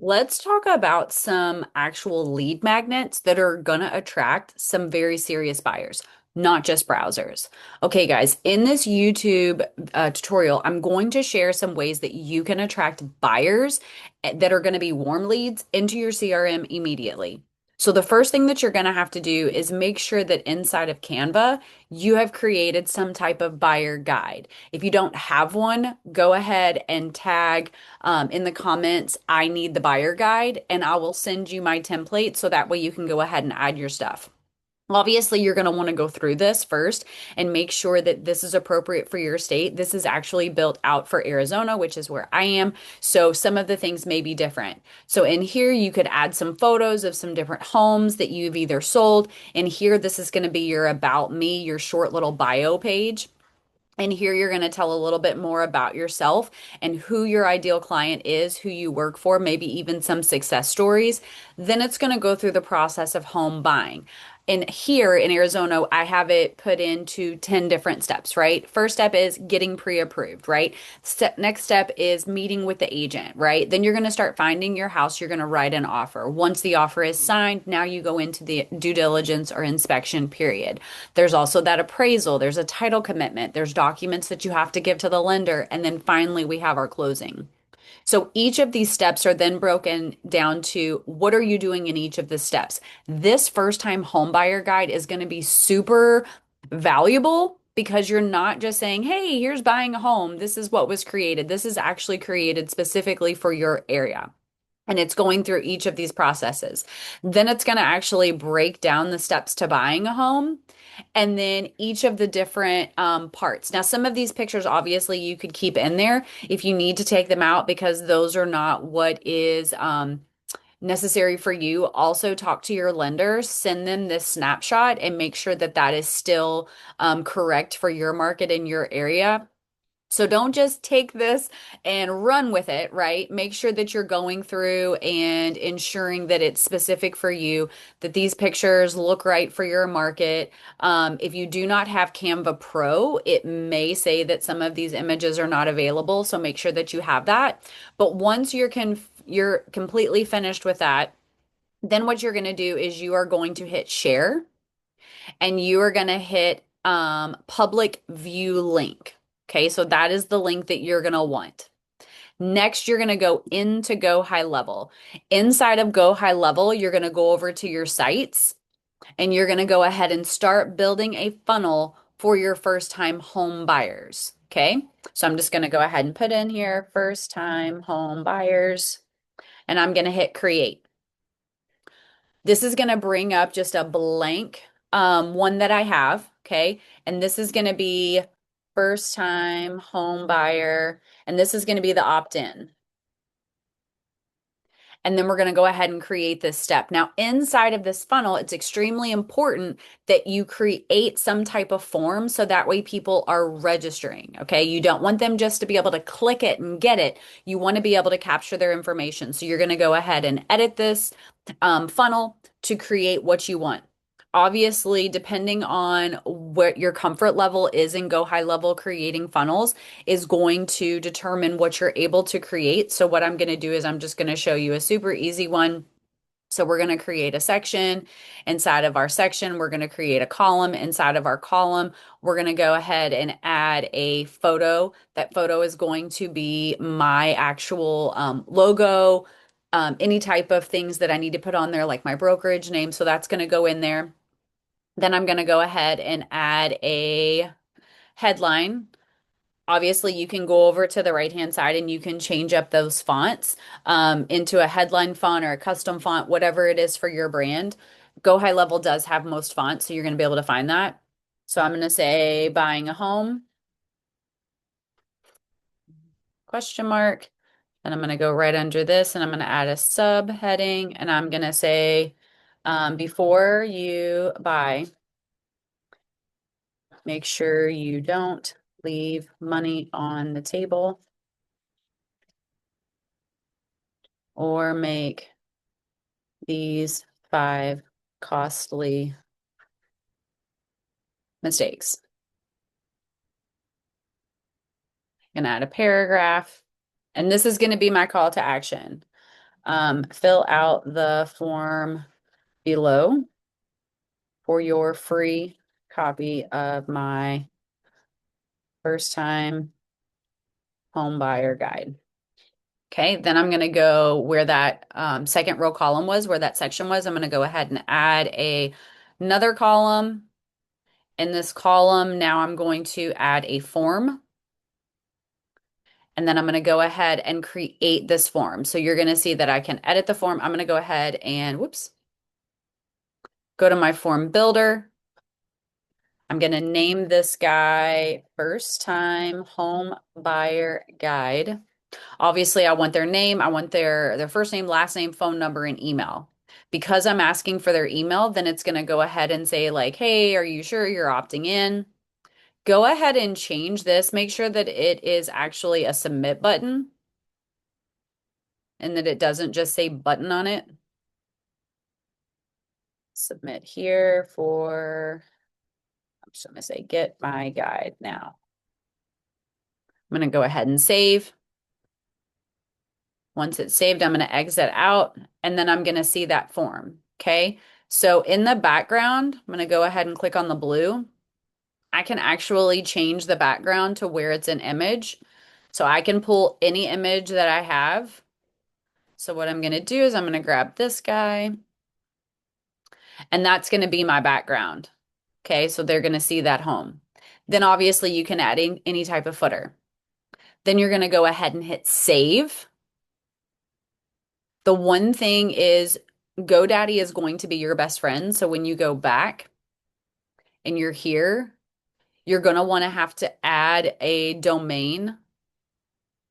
Let's talk about some actual lead magnets that are going to attract some very serious buyers, not just browsers. Okay, guys, in this YouTube tutorial, I'm going to share some ways that you can attract buyers that are going to be warm leads into your CRM immediately. So, the first thing that you're going to have to do is make sure that inside of Canva, you have created some type of buyer guide. If you don't have one, go ahead and tag in the comments, I need the buyer guide, and I will send you my template so that way you can go ahead and add your stuff. Obviously, you're going to want to go through this first and make sure that this is appropriate for your state. This is actually built out for Arizona, which is where I am. So some of the things may be different. So in here, you could add some photos of some different homes that you've either sold. And here, this is going to be your about me, your short little bio page. And here you're going to tell a little bit more about yourself and who your ideal client is, who you work for, maybe even some success stories. Then it's going to go through the process of home buying. And here in Arizona, I have it put into 10 different steps, right? First step is getting pre-approved, right? Next step is meeting with the agent, right? Then you're going to start finding your house. You're going to write an offer. Once the offer is signed, now you go into the due diligence or inspection period. There's also that appraisal. There's a title commitment. There's documents that you have to give to the lender. And then finally, we have our closing. So each of these steps are then broken down to what are you doing in each of the steps. This first time home buyer guide is going to be super valuable because you're not just saying, hey, here's buying a home. This is what was created. This is actually created specifically for your area. And it's going through each of these processes. Then it's going to actually break down the steps to buying a home and then each of the different parts. Now, some of these pictures, obviously, you could keep in there if you need to take them out because those are not what is necessary for you. Also, talk to your lender, send them this snapshot, and make sure that that is still correct for your market in your area. So don't just take this and run with it, right? Make sure that you're going through and ensuring that it's specific for you, that these pictures look right for your market. If you do not have Canva Pro, it may say that some of these images are not available. So make sure that you have that. But once you're completely finished with that, then what you're going to do is you are going to hit share and you are going to hit public view link. Okay, so that is the link that you're going to want. Next, you're going to go into Go High Level. Inside of Go High Level, you're going to go over to your sites and you're going to go ahead and start building a funnel for your first time home buyers. Okay, so I'm just going to go ahead and put in here first time home buyers and I'm going to hit create. This is going to bring up just a blank one that I have, okay? And this is going to be first time home buyer, and this is going to be the opt-in. And then we're going to go ahead and create this step. Now, inside of this funnel, it's extremely important that you create some type of form so that way people are registering. Okay. You don't want them just to be able to click it and get it. You want to be able to capture their information. So you're going to go ahead and edit this funnel to create what you want. Obviously, depending on what your comfort level is in Go High Level creating funnels, is going to determine what you're able to create. So what I'm going to do is I'm just going to show you a super easy one. So we're going to create a section. Inside of our section, we're going to create a column. Inside of our column, we're going to go ahead and add a photo. That photo is going to be my actual logo, any type of things that I need to put on there, like my brokerage name. So that's going to go in there. Then I'm going to go ahead and add a headline. Obviously, you can go over to the right-hand side and you can change up those fonts into a headline font or a custom font, whatever it is for your brand. Go High Level does have most fonts, so you're going to be able to find that. So I'm going to say buying a home, question mark. And I'm going to go right under this and I'm going to add a subheading and I'm going to say, before you buy, make sure you don't leave money on the table or make these 5 costly mistakes. I'm going to add a paragraph, and this is going to be my call to action. Fill out the form below for your free copy of my first time home buyer guide. Okay, then I'm going to go where that second row column was, where that section was. I'm going to go ahead and add another column. In this column, now I'm going to add a form. And then I'm going to go ahead and create this form. So you're going to see that I can edit the form. I'm going to go ahead and, whoops, go to my form builder. I'm going to name this guy First Time Home Buyer Guide. Obviously, I want their name, I want their first name, last name, phone number, and email. Because I'm asking for their email, then it's going to go ahead and say like, "Hey, are you sure you're opting in?" Go ahead and change this. Make sure that it is actually a submit button and that it doesn't just say button on it. Submit here for, I'm just going to say get my guide now. I'm going to go ahead and save. Once it's saved, I'm going to exit out and then I'm going to see that form. Okay. So in the background, I'm going to go ahead and click on the blue. I can actually change the background to where it's an image. So I can pull any image that I have. So what I'm going to do is I'm going to grab this guy and that's going to be my background. Okay. So they're going to see that home. Then obviously you can add in any type of footer. Then you're going to go ahead and hit save. The one thing is GoDaddy is going to be your best friend. So when you go back and you're here, you're going to want to have to add a domain.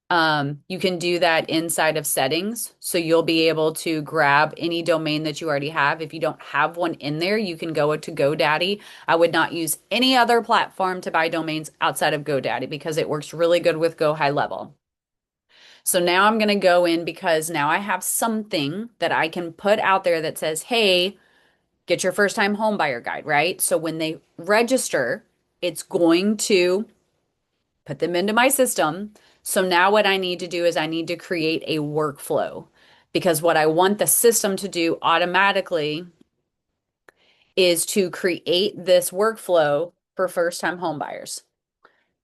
You can do that inside of settings. So you'll be able to grab any domain that you already have. If you don't have one in there, you can go to GoDaddy. I would not use any other platform to buy domains outside of GoDaddy because it works really good with Go High Level. So now I'm going to go in because now I have something that I can put out there that says, "Hey, get your first time home buyer guide," right? So when they register, it's going to put them into my system. So now what I need to do is I need to create a workflow because what I want the system to do automatically is to create this workflow for first time home buyers.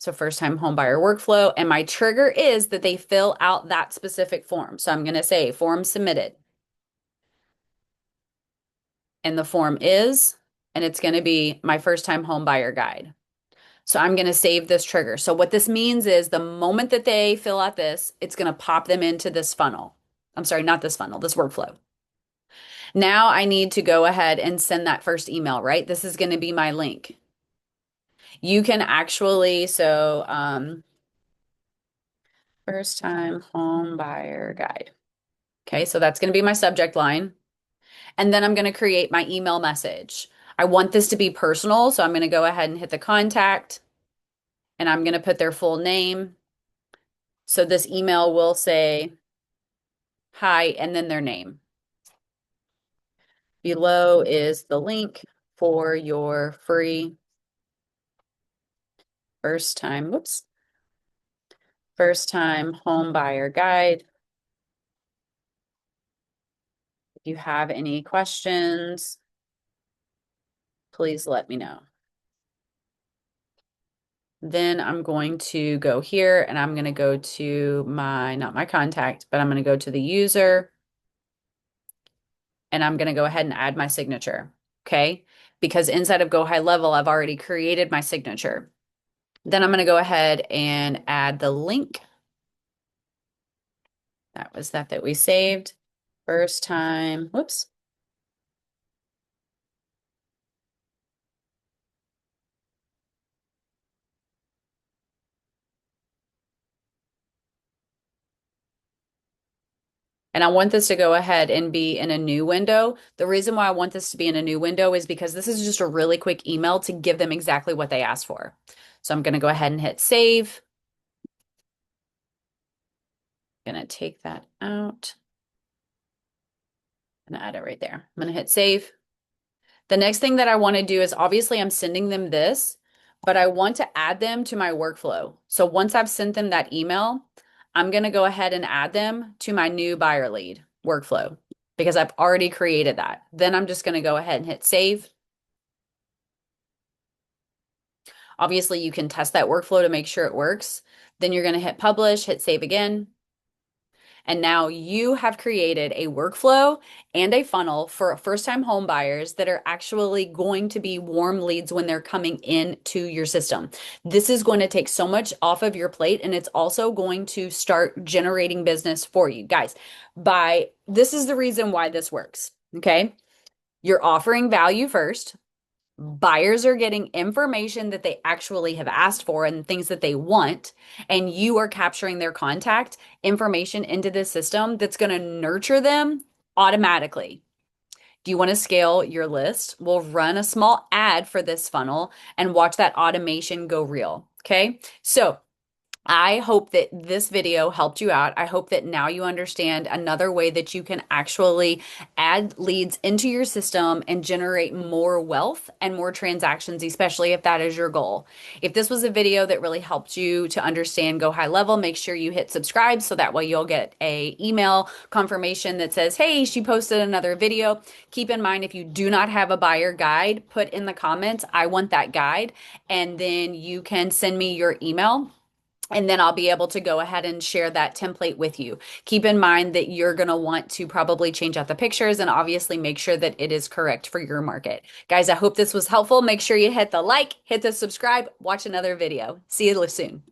So first time home buyer workflow. And my trigger is that they fill out that specific form. So I'm going to say form submitted. And the form is, and it's going to be my first time home buyer guide. So I'm going to save this trigger. So what this means is the moment that they fill out this, it's going to pop them into this funnel. I'm sorry, not this funnel, this workflow. Now I need to go ahead and send that first email, right? This is going to be my link. You can actually, first time home buyer guide. Okay, so that's going to be my subject line. And then I'm going to create my email message. I want this to be personal, so I'm going to go ahead and hit the contact and I'm going to put their full name. So this email will say hi and then their name. Below is the link for your free first time home buyer guide. If you have any questions, please let me know. Then I'm going to go here and I'm going to go to not my contact, but I'm going to go to the user and I'm going to go ahead and add my signature. Okay. Because inside of Go High Level, I've already created my signature. Then I'm going to go ahead and add the link. That was that we saved. First time, And I want this to go ahead and be in a new window. The reason why I want this to be in a new window is because this is just a really quick email to give them exactly what they asked for. So I'm going to go ahead and hit save. I'm going to take that out and add it right there. I'm going to hit save. The next thing that I want to do is obviously I'm sending them this, but I want to add them to my workflow. So once I've sent them that email, I'm going to go ahead and add them to my new buyer lead. workflow because I've already created that. Then I'm just going to go ahead and hit save. Obviously, you can test that workflow to make sure it works. Then you're going to hit publish, hit save again. And now you have created a workflow and a funnel for first-time home buyers that are actually going to be warm leads when they're coming into your system. This is going to take so much off of your plate, and it's also going to start generating business for you. Guys, this is the reason why this works. Okay. You're offering value first. Buyers are getting information that they actually have asked for and things that they want, and you are capturing their contact information into the system that's going to nurture them automatically. Do you want to scale your list? We'll run a small ad for this funnel and watch that automation go real. Okay. So I hope that this video helped you out. I hope that now you understand another way that you can actually add leads into your system and generate more wealth and more transactions, especially if that is your goal. If this was a video that really helped you to understand Go High Level, make sure you hit subscribe so that way you'll get a email confirmation that says, hey, she posted another video. Keep in mind, if you do not have a buyer guide, put in the comments, I want that guide, and then you can send me your email. And then I'll be able to go ahead and share that template with you. Keep in mind that you're going to want to probably change out the pictures and obviously make sure that it is correct for your market. Guys, I hope this was helpful. Make sure you hit the like, hit the subscribe, watch another video. See you soon.